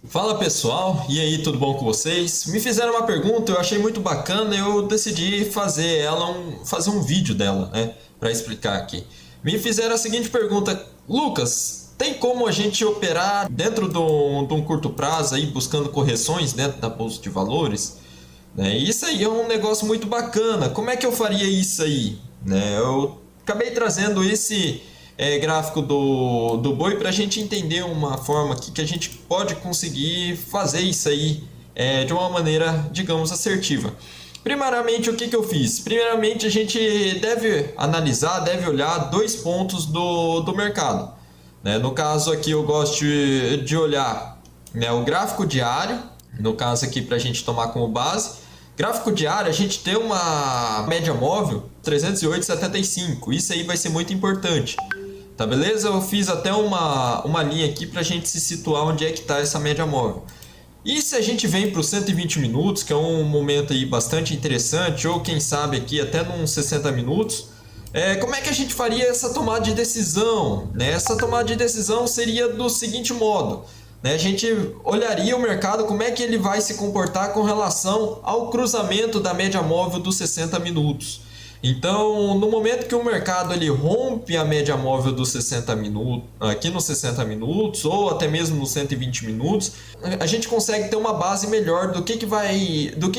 Fala pessoal, e aí, tudo bom com vocês? Me fizeram uma pergunta, eu achei muito bacana, eu decidi fazer um vídeo dela, né, para explicar aqui. Me fizeram a seguinte pergunta: Lucas, tem como a gente operar dentro de um curto prazo aí, buscando correções dentro da bolsa de valores? Né? Isso aí é um negócio muito bacana. Como é que eu faria isso aí? Né? Eu acabei trazendo esse gráfico do boi para a gente entender uma forma que a gente pode conseguir fazer isso aí de uma maneira, digamos, assertiva. Primeiramente, o que eu fiz? Primeiramente, a gente deve analisar, deve olhar dois pontos do mercado. Né? No caso aqui, eu gosto de olhar, né, o gráfico diário, no caso aqui para a gente tomar como base. Gráfico diário, a gente tem uma média móvel 308,75. Isso aí vai ser muito importante. Tá beleza? Eu fiz até uma linha aqui para a gente se situar onde é que está essa média móvel. E se a gente vem para os 120 minutos, que é um momento aí bastante interessante, ou quem sabe aqui até nos 60 minutos, como é que a gente faria essa tomada de decisão? Né? Essa tomada de decisão seria do seguinte modo: né? A gente olharia o mercado, como é que ele vai se comportar com relação ao cruzamento da média móvel dos 60 minutos. Então, no momento que o mercado ele rompe a média móvel dos 60 minutos, aqui nos 60 minutos, ou até mesmo nos 120 minutos, a gente consegue ter uma base melhor do que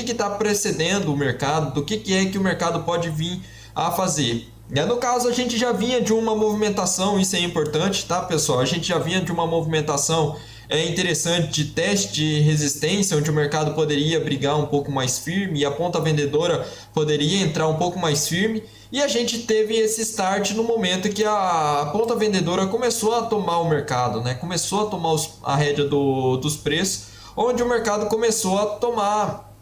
está precedendo o mercado, do que é que o mercado pode vir a fazer. No caso, a gente já vinha de uma movimentação, isso é importante, tá, pessoal? A gente já vinha de uma movimentação interessante de teste de resistência, onde o mercado poderia brigar um pouco mais firme e a ponta vendedora poderia entrar um pouco mais firme. E a gente teve esse start no momento que a ponta vendedora começou a tomar o mercado, né? Começou a tomar a rédea dos preços, onde o mercado começou a tomar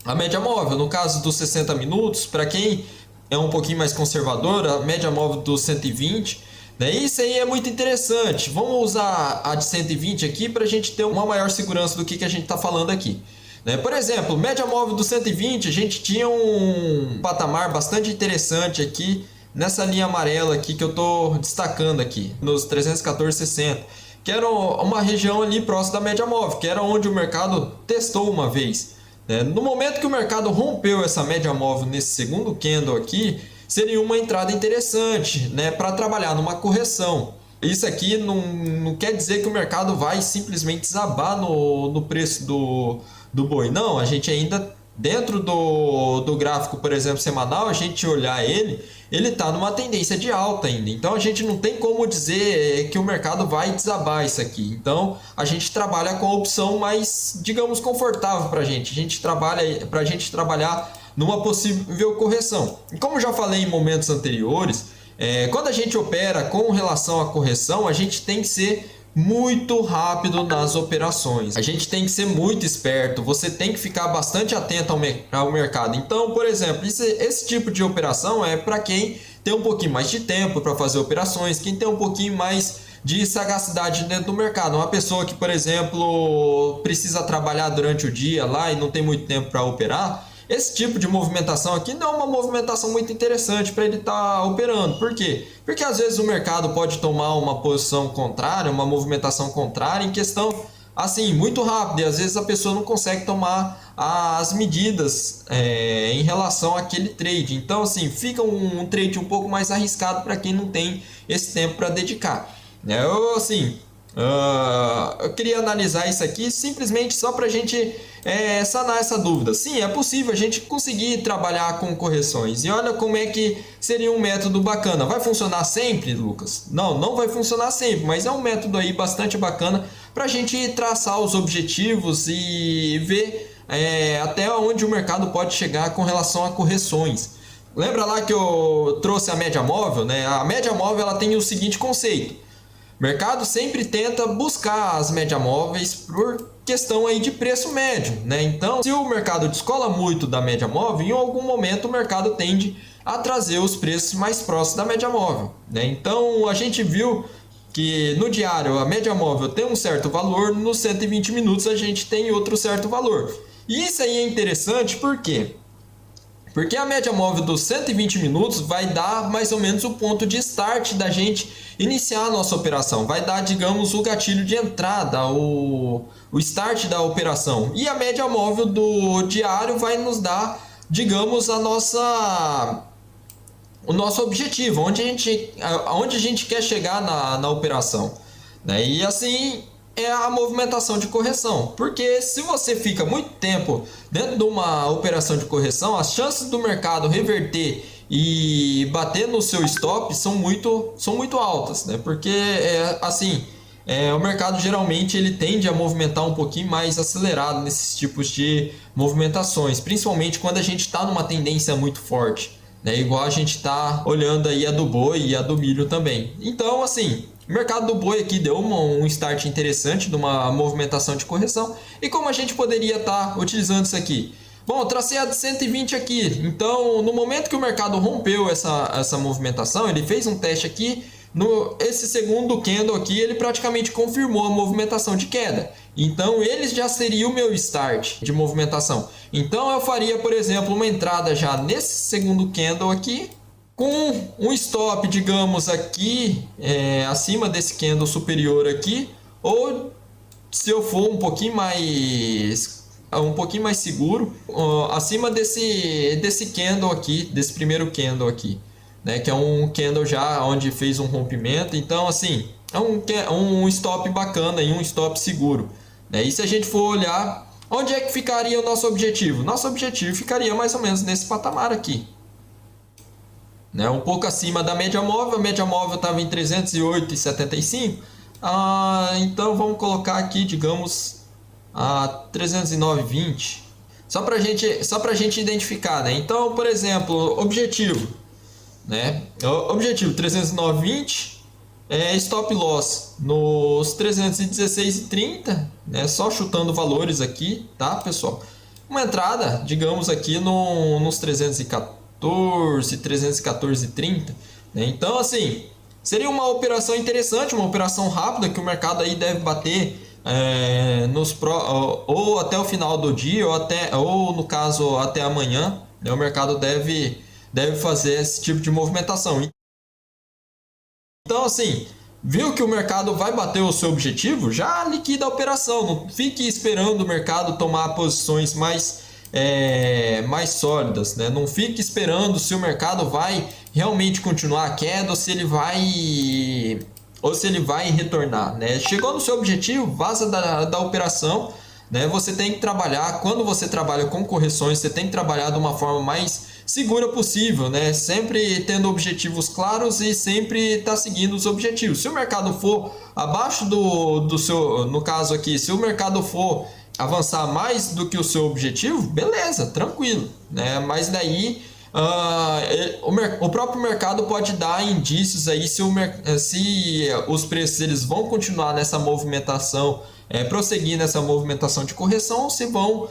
a média móvel. No caso dos 60 minutos, para quem é um pouquinho mais conservador, a média móvel dos 120, né? Isso aí é muito interessante. Vamos usar a de 120 aqui para a gente ter uma maior segurança do que a gente está falando aqui. Né? Por exemplo, média móvel do 120, a gente tinha um patamar bastante interessante aqui nessa linha amarela aqui que eu estou destacando aqui, nos 314,60, que era uma região ali próxima da média móvel, que era onde o mercado testou uma vez. No momento que o mercado rompeu essa média móvel nesse segundo candle aqui, seria uma entrada interessante, né, para trabalhar numa correção. Isso aqui não quer dizer que o mercado vai simplesmente desabar no preço do boi. Não, a gente ainda, dentro do gráfico, por exemplo, semanal, a gente olhar ele está numa tendência de alta ainda. Então a gente não tem como dizer que o mercado vai desabar isso aqui. Então a gente trabalha com a opção mais, digamos, confortável para a gente. A gente trabalha para a gente trabalhar numa possível correção. E como já falei em momentos anteriores, quando a gente opera com relação à correção, a gente tem que ser muito rápido nas operações. A gente tem que ser muito esperto, você tem que ficar bastante atento ao mercado. Então, por exemplo, esse tipo de operação é para quem tem um pouquinho mais de tempo para fazer operações, quem tem um pouquinho mais de sagacidade dentro do mercado. Uma pessoa que, por exemplo, precisa trabalhar durante o dia lá e não tem muito tempo para operar, esse tipo de movimentação aqui não é uma movimentação muito interessante para ele estar operando. Por quê? Porque às vezes o mercado pode tomar uma posição contrária, uma movimentação contrária em questão assim muito rápida, e às vezes a pessoa não consegue tomar as medidas em relação àquele trade. Então assim, fica um trade um pouco mais arriscado para quem não tem esse tempo para dedicar. Eu queria analisar isso aqui simplesmente só para a gente sanar essa dúvida. Sim, é possível a gente conseguir trabalhar com correções. E olha como é que seria um método bacana. Vai funcionar sempre, Lucas? Não vai funcionar sempre, mas é um método aí bastante bacana para a gente traçar os objetivos e ver até onde o mercado pode chegar com relação a correções. Lembra lá que eu trouxe a média móvel, né? A média móvel ela tem o seguinte conceito: o mercado sempre tenta buscar as médias móveis por questão aí de preço médio, né? Então, se o mercado descola muito da média móvel, em algum momento o mercado tende a trazer os preços mais próximos da média móvel, né? Então, a gente viu que no diário a média móvel tem um certo valor, nos 120 minutos a gente tem outro certo valor. E isso aí é interessante por quê? Porque a média móvel dos 120 minutos vai dar mais ou menos o ponto de start da gente iniciar a nossa operação. Vai dar, digamos, o gatilho de entrada, o start da operação. E a média móvel do diário vai nos dar, digamos, o nosso objetivo, onde a gente quer chegar na operação. Né? E assim é a movimentação de correção, porque se você fica muito tempo dentro de uma operação de correção, as chances do mercado reverter e bater no seu stop são muito altas, né? Porque o mercado geralmente ele tende a movimentar um pouquinho mais acelerado nesses tipos de movimentações, principalmente quando a gente está numa tendência muito forte, né? Igual a gente está olhando aí a do boi e a do milho também. Então, assim, o mercado do boi aqui deu um start interessante de uma movimentação de correção. E como a gente poderia estar utilizando isso aqui? Bom, eu tracei a de 120 aqui. Então, no momento que o mercado rompeu essa movimentação, ele fez um teste aqui. Esse segundo candle aqui, ele praticamente confirmou a movimentação de queda. Então, ele já seria o meu start de movimentação. Então, eu faria, por exemplo, uma entrada já nesse segundo candle aqui, com um stop, digamos, aqui acima desse candle superior aqui, ou se eu for um pouquinho mais seguro, acima desse candle aqui, desse primeiro candle aqui, né, que é um candle já onde fez um rompimento. Então, assim, é um stop bacana e um stop seguro, né? E se a gente for olhar, onde é que ficaria o nosso objetivo? Nosso objetivo ficaria mais ou menos nesse patamar aqui, né, um pouco acima da média móvel. A média móvel estava em 308,75. Então vamos colocar aqui, digamos, a 309,20. Só para gente identificar, né? Então, por exemplo, objetivo, né? Objetivo 309,20, stop loss nos 316,30, né? Só chutando valores aqui, tá, pessoal? Uma entrada, digamos, aqui nos 314,30, né? Então, assim, seria uma operação interessante, uma operação rápida que o mercado aí deve bater ou até o final do dia, ou no caso até amanhã, né? O mercado deve fazer esse tipo de movimentação. Então, assim, viu que o mercado vai bater o seu objetivo, já liquida a operação. Não fique esperando o mercado tomar posições mais sólidas, né? Não fique esperando se o mercado vai realmente continuar a queda ou se ele vai retornar, né? Chegou no seu objetivo, vaza da operação, né? Você tem que trabalhar, quando você trabalha com correções, você tem que trabalhar de uma forma mais segura possível, né? Sempre tendo objetivos claros e sempre tá seguindo os objetivos. Se o mercado for abaixo do seu, no caso aqui, se o mercado for avançar mais do que o seu objetivo, beleza, tranquilo, né? Mas daí o próprio mercado pode dar indícios aí se os preços eles vão continuar nessa movimentação, prosseguir nessa movimentação de correção, ou se vão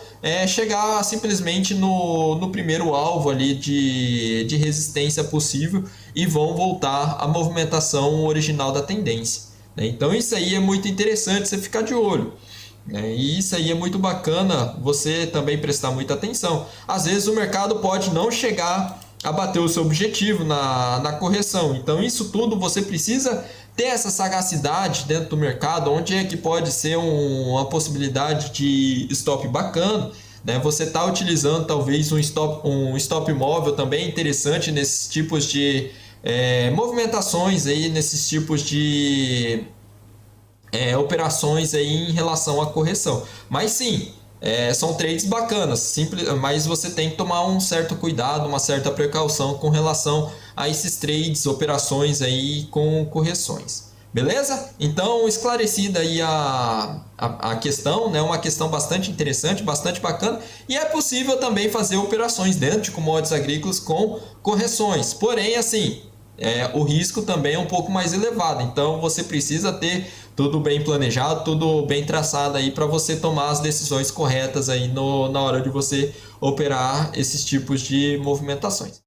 chegar simplesmente no primeiro alvo ali de resistência possível e vão voltar à movimentação original da tendência, né? Então isso aí é muito interessante você ficar de olho. E isso aí é muito bacana você também prestar muita atenção. Às vezes o mercado pode não chegar a bater o seu objetivo na correção. Então isso tudo você precisa ter essa sagacidade dentro do mercado, onde é que pode ser uma possibilidade de stop bacana, né? Você está utilizando talvez um stop móvel também interessante nesses tipos de movimentações aí, nesses tipos de operações aí em relação à correção. Mas sim, são trades bacanas, mas você tem que tomar um certo cuidado, uma certa precaução com relação a esses trades, operações aí com correções. Beleza? Então, esclarecida aí a questão, né? Uma questão bastante interessante, bastante bacana, e é possível também fazer operações dentro de commodities agrícolas com correções. Porém, assim, o risco também é um pouco mais elevado, então você precisa ter tudo bem planejado, tudo bem traçado aí para você tomar as decisões corretas aí na hora de você operar esses tipos de movimentações.